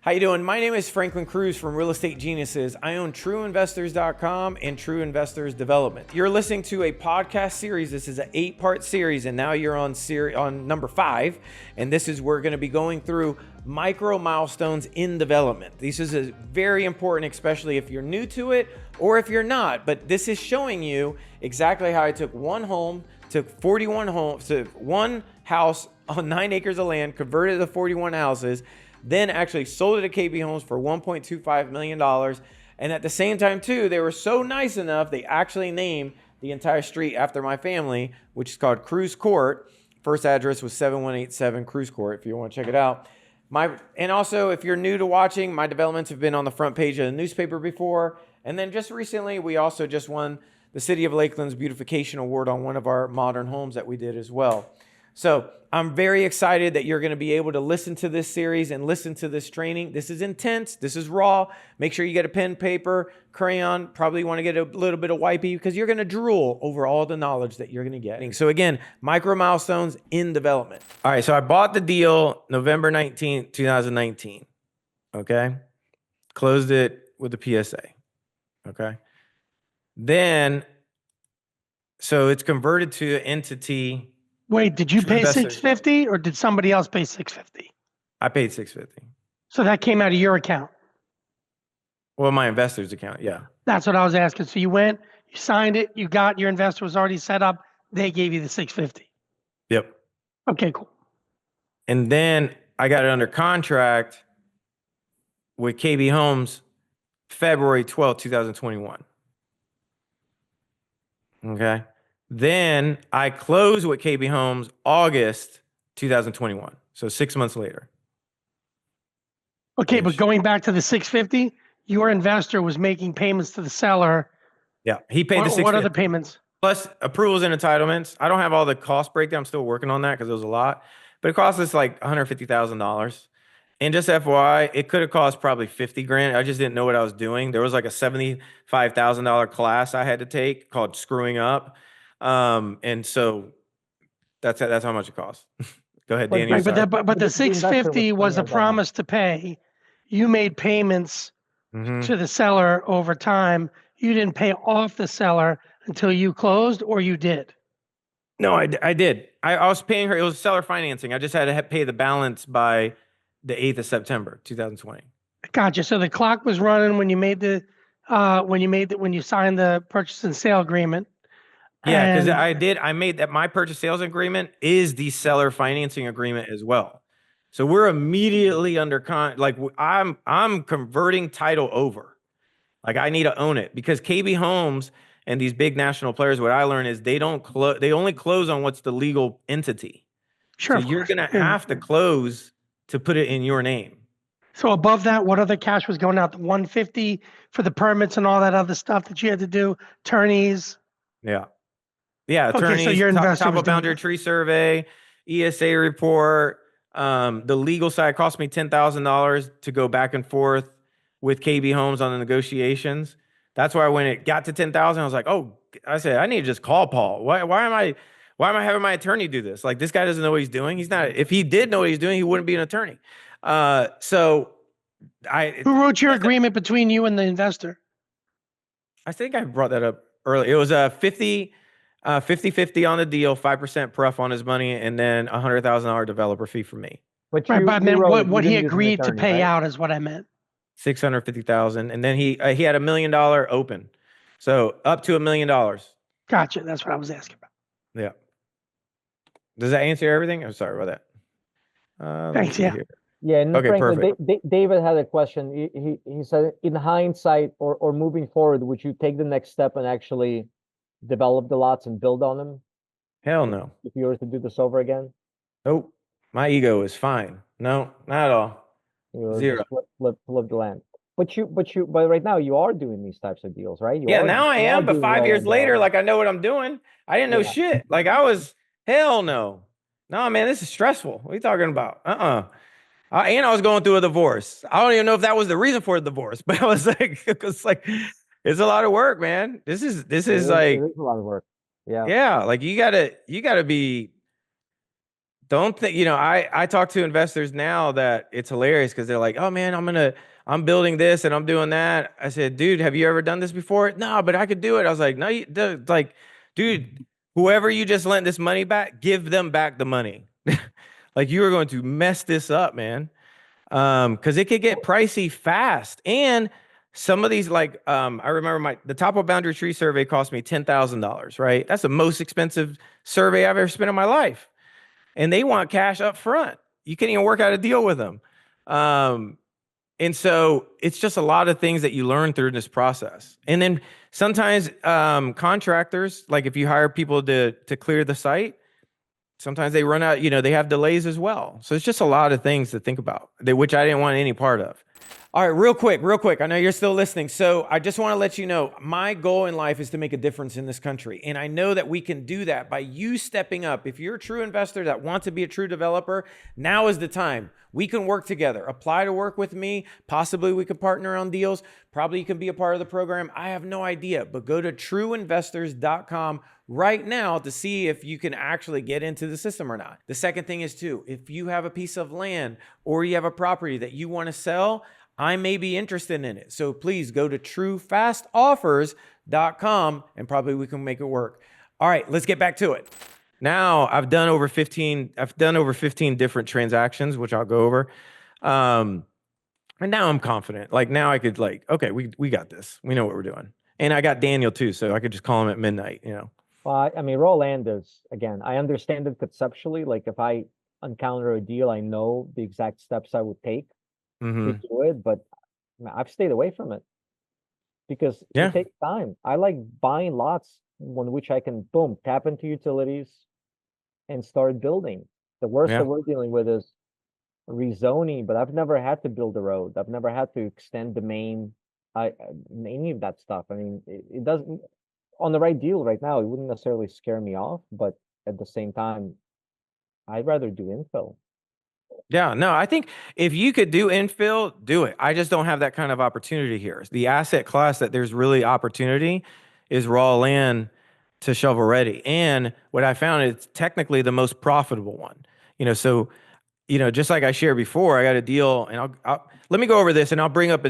How you doing? My name is Franklin Cruz from Real Estate Geniuses. I own TrueInvestors.com and True Investors Development. You're listening to a podcast series. This is an 8-part series, and now you're on number 5. And this is we're going to be going through micro milestones in development. This is very important, especially if you're new to it or if you're not. But this is showing you exactly how I took one home, took 41 homes, to one house on 9 acres of land, converted it to 41 houses. Then actually sold it to KB Homes for $1.25 million. And at the same time, too, they were so nice enough, they actually named the entire street after my family, which is called Cruz Court. First address was 7187 Cruz Court, if you want to check it out. And also, if you're new to watching, my developments have been on the front page of the newspaper before. And then just recently, we also just won the City of Lakeland's Beautification Award on one of our modern homes that we did as well. So I'm very excited that you're going to be able to listen to this series and listen to this training. This is intense. This is raw. Make sure you get a pen, paper, crayon. Probably want to get a little bit of wipey because you're going to drool over all the knowledge that you're going to get. So again, micro milestones in development. All right. So I bought the deal November 19th, 2019. Okay. Closed it with a PSA. Okay. Then, so it's converted to an entity. Wait, did you pay $650 or did somebody else pay $650? I paid $650. So that came out of your account? Well, my investor's account, yeah. That's what I was asking. So you went, you signed it, you got your investor was already set up, they gave you the $650. Yep. Okay, cool. And then I got it under contract with KB Homes February 12th, 2021. Okay. Then I closed with KB Homes August 2021. So 6 months later. Okay, but going back to the $650, your investor was making payments to the seller. Yeah, he paid the $650. What are the payments? Plus approvals and entitlements. I don't have all the cost breakdown. I'm still working on that because it was a lot. But it cost us like $150,000. And just FYI, it could have cost probably $50,000. I just didn't know what I was doing. There was like a $75,000 class I had to take called Screwing Up. And so that's how much it costs. Go ahead, Danny. Right, but the $650 was a promise to pay. You made payments to the seller over time. You didn't pay off the seller until you closed, or you did? No, I did. I was paying her. It was seller financing. I just had to pay the balance by the 8th of September, 2020. Gotcha. So the clock was running when you made when you signed the purchase and sale agreement. Yeah, because I made that my purchase sales agreement is the seller financing agreement as well. So we're immediately under I'm converting title over. Like I need to own it because KB Homes and these big national players, what I learned is they only close on what's the legal entity. Sure. So you're gonna have to close to put it in your name. So above that, what other cash was going out? The $150 for the permits and all that other stuff that you had to do, attorneys. Yeah. Yeah, attorneys, okay, so your investor top of boundary tree survey, ESA report. The legal side cost me $10,000 to go back and forth with KB Homes on the negotiations. That's why when it got to $10,000, I was like, oh, I said, I need to just call Paul. Why am I having my attorney do this? Like this guy doesn't know what he's doing. He's not. If he did know what he's doing, he wouldn't be an attorney. Who wrote your agreement between you and the investor? I think I brought that up earlier. It was a 50-50 on the deal, 5% pref on his money, and then $100,000 developer fee for me. But I meant what he agreed to pay out is what I meant. $650,000, and then he had $1 million open, so up to $1 million. Gotcha. That's what I was asking about. Yeah. Does that answer everything? I'm sorry about that. Thanks. Yeah. Yeah. And okay. Franklin, Perfect. David had a question. He said, in hindsight, or moving forward, would you take the next step and actually develop the lots and build on them? Hell no. If you were to do this over again? Nope. My ego is fine. No, not at all. Zero. Flip the land. But right now you are doing these types of deals, right? Now I am, but 5 years later, like I know what I'm doing. I didn't know shit. Like hell no. No, man, this is stressful. What are you talking about? And I was going through a divorce. I don't even know if that was the reason for the divorce, but I was like, it's a lot of work, man. This is like, it is a lot of work. Yeah. Yeah. Like you gotta be don't think, I talk to investors now that it's hilarious because they're like, oh man, I'm building this and I'm doing that. I said, dude, have you ever done this before? No, but I could do it. I was like, no, dude, whoever you just lent this money back, give them back the money. Like you are going to mess this up, man. Because it could get pricey fast. And some of these, like, I remember the Topo Boundary Tree survey cost me $10,000, right? That's the most expensive survey I've ever spent in my life. And they want cash up front. You can't even work out a deal with them. And so it's just a lot of things that you learn through this process. And then sometimes contractors, like if you hire people to clear the site, sometimes they run out, they have delays as well. So it's just a lot of things to think about, which I didn't want any part of. All right, real quick. I know you're still listening. So I just want to let you know, my goal in life is to make a difference in this country. And I know that we can do that by you stepping up. If you're a true investor that wants to be a true developer, now is the time. We can work together. Apply to work with me. Possibly we could partner on deals. Probably you can be a part of the program. I have no idea, but go to trueinvestors.com right now to see if you can actually get into the system or not. The second thing is too, if you have a piece of land or you have a property that you want to sell, I may be interested in it. So please go to truefastoffers.com and probably we can make it work. All right, let's get back to it. Now I've done over 15 different transactions, which I'll go over. And now I'm confident. Like now I could okay, we got this. We know what we're doing. And I got Daniel too, so I could just call him at midnight, Well, I mean, raw land is, again, I understand it conceptually. Like if I encounter a deal, I know the exact steps I would take to do it, but I've stayed away from it because it takes time. I like buying lots on which I can, boom, tap into utilities and start building. The worst that we're dealing with is rezoning, but I've never had to build a road. I've never had to extend the main, any of that stuff. I mean, it doesn't, on the right deal right now, it wouldn't necessarily scare me off, but at the same time, I'd rather do infill. Yeah, no, I think if you could do infill, do it. I just don't have that kind of opportunity here. The asset class that there's really opportunity is raw land to shovel ready. And what I found is technically the most profitable one. So, just like I shared before, I got a deal and I'll let me go over this and I'll bring up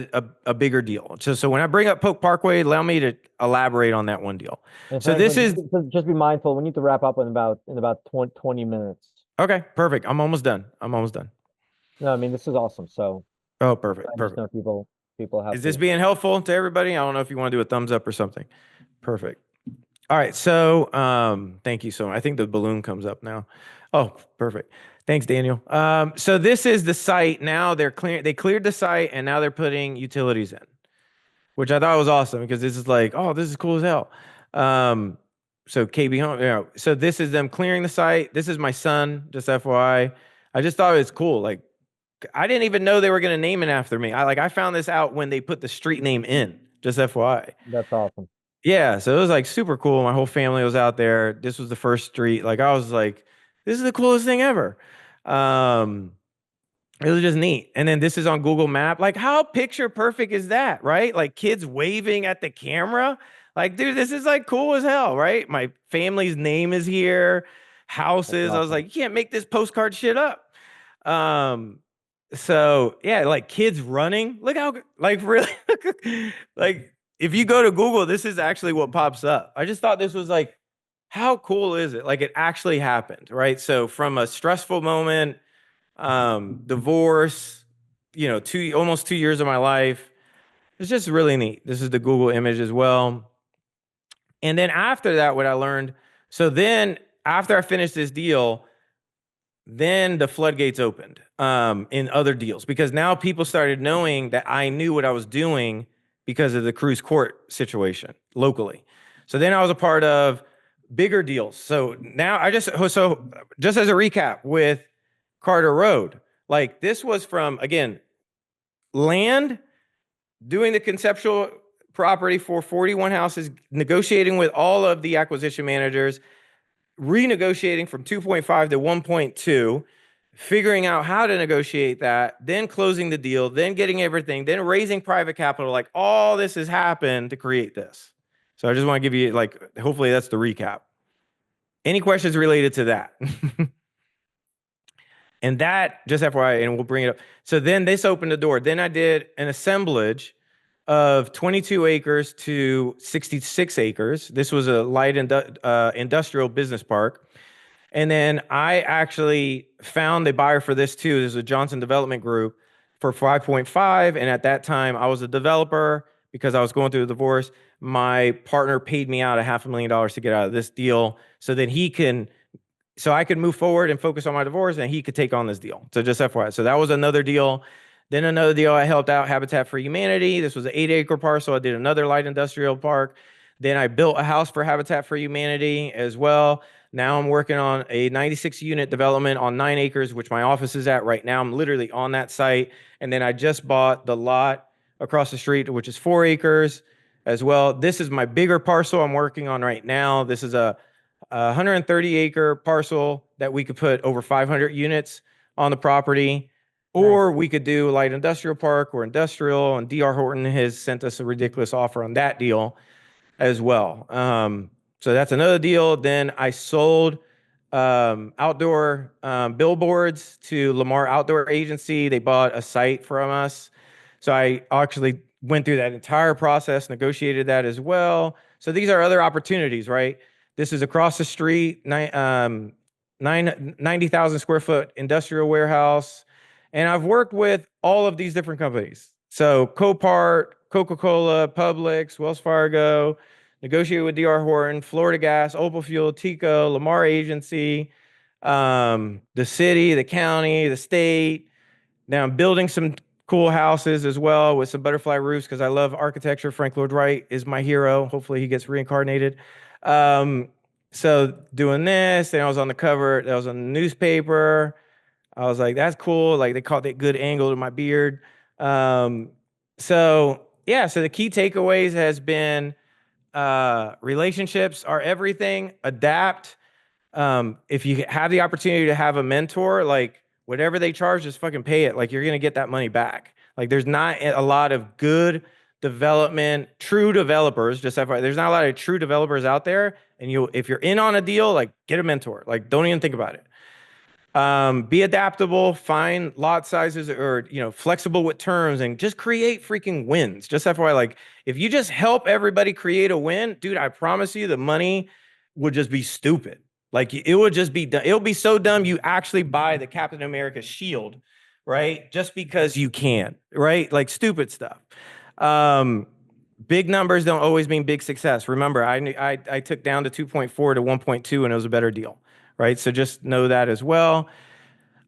a bigger deal. So when I bring up Polk Parkway, allow me to elaborate on that one deal. So this is just be mindful. We need to wrap up in about 20 minutes. Okay, perfect. I'm almost done. No, I mean, this is awesome. So, perfect. I just know people have. Is this being helpful to everybody? I don't know if you want to do a thumbs up or something. Perfect. All right. So, thank you so much. I think the balloon comes up now. Oh, perfect. Thanks, Daniel. So this is the site. Now they cleared the site and now they're putting utilities in, which I thought was awesome because this is like, oh, this is cool as hell. So KB Home, so this is them clearing the site. This is my son, just FYI. I just thought it was cool. Like, I didn't even know they were going to name it after me. I found this out when they put the street name in, just FYI. That's awesome. Yeah, so it was like super cool. My whole family was out there. This was the first street. Like, I was like, this is the coolest thing ever. It was just neat. And then this is on Google Map. Like, how picture perfect is that, right? Like kids waving at the camera. Like, dude, this is like cool as hell, right? My family's name is here, houses. Awesome. I was like, you can't make this postcard shit up. So yeah, like kids running. Look how, like, really, like if you go to Google, this is actually what pops up. I just thought this was like, how cool is it? Like it actually happened, right? So from a stressful moment, divorce, almost 2 years of my life. It's just really neat. This is the Google image as well. And then after that, what I learned, so then after I finished this deal, then the floodgates opened in other deals because now people started knowing that I knew what I was doing because of the cruise court situation locally. So then I was a part of bigger deals. So now just as a recap with Carter Road, like this was from, again, land, doing the conceptual property for 41 houses, negotiating with all of the acquisition managers, renegotiating from 2.5 to 1.2, figuring out how to negotiate that, then closing the deal, then getting everything, then raising private capital. Like all this has happened to create this. So I just want to give you, like, hopefully that's the recap. Any questions related to that? And that, just FYI, and we'll bring it up. So then this opened the door. Then I did an assemblage of 22 acres to 66 acres. This was a light industrial business park. And then I actually found the buyer for this too. This is a Johnson Development Group for 5.5. And at that time, I was a developer because I was going through a divorce. My partner paid me out $500,000 to get out of this deal so that so I could move forward and focus on my divorce and he could take on this deal. So just FYI. So that was another deal. Then another deal, I helped out Habitat for Humanity. This was an 8-acre parcel. I did another light industrial park. Then I built a house for Habitat for Humanity as well. Now I'm working on a 96-unit development on 9 acres, which my office is at right now. I'm literally on that site. And then I just bought the lot across the street, which is 4 acres as well. This is my bigger parcel I'm working on right now. This is a 130-acre parcel that we could put over 500 units on the property. Or we could do a light industrial park or industrial, and D.R. Horton has sent us a ridiculous offer on that deal as well. So that's another deal. Then I sold outdoor billboards to Lamar Outdoor Agency. They bought a site from us. So I actually went through that entire process, negotiated that as well. So these are other opportunities, right? This is across the street, 90,000 square foot industrial warehouse. And I've worked with all of these different companies. So Copart, Coca-Cola, Publix, Wells Fargo, negotiated with D.R. Horton, Florida Gas, Opal Fuel, Tico, Lamar Agency, the city, the county, the state. Now I'm building some cool houses as well with some butterfly roofs because I love architecture. Frank Lloyd Wright is my hero. Hopefully he gets reincarnated. So doing this, then I was on the cover. That was on the newspaper. I was like, that's cool. Like they caught that good angle to my beard. So the key takeaways has been relationships are everything. Adapt. If you have the opportunity to have a mentor, like whatever they charge, just fucking pay it. Like you're going to get that money back. Like there's not a lot of good development, true developers, just FYI, there's not a lot of true developers out there. And if you're in on a deal, like get a mentor, like don't even think about it. Be adaptable, find lot sizes or, flexible with terms and just create freaking wins. Just FYI, like if you just help everybody create a win, dude, I promise you the money would just be stupid. Like it would just be, it'll be so dumb. You actually buy the Captain America shield, right? Just because you can, right? Like stupid stuff. Big numbers don't always mean big success. Remember, I took down to 2.4 to 1.2 and it was a better deal. Right. So just know that as well.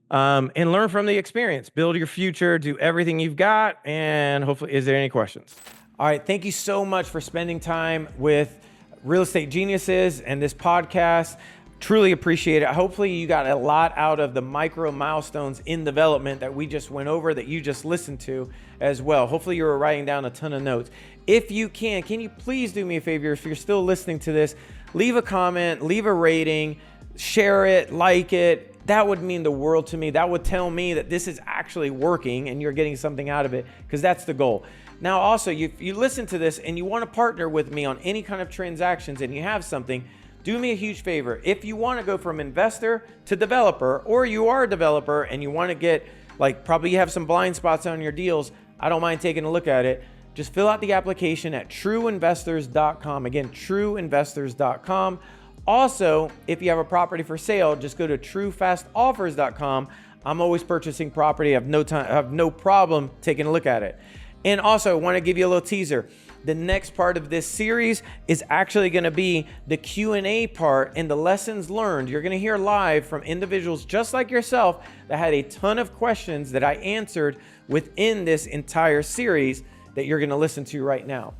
And learn from the experience. Build your future. Do everything you've got. And hopefully, is there any questions? All right. Thank you so much for spending time with Real Estate Geniuses and this podcast. Truly appreciate it. Hopefully, you got a lot out of the micro milestones in development that we just went over that you just listened to as well. Hopefully, you were writing down a ton of notes. If you can you please do me a favor? If you're still listening to this, leave a comment, leave a rating. Share it, like it. That would mean the world to me. That would tell me that this is actually working and you're getting something out of it because that's the goal. Now, also, if you listen to this and you want to partner with me on any kind of transactions and you have something, do me a huge favor. If you want to go from investor to developer, or you are a developer and you want to get, probably you have some blind spots on your deals, I don't mind taking a look at it. Just fill out the application at trueinvestors.com. Again, trueinvestors.com. Also, if you have a property for sale, just go to truefastoffers.com. I'm always purchasing property. I have no problem taking a look at it. And also, I want to give you a little teaser. The next part of this series is actually going to be the Q&A part and the lessons learned. You're going to hear live from individuals just like yourself that had a ton of questions that I answered within this entire series that you're going to listen to right now.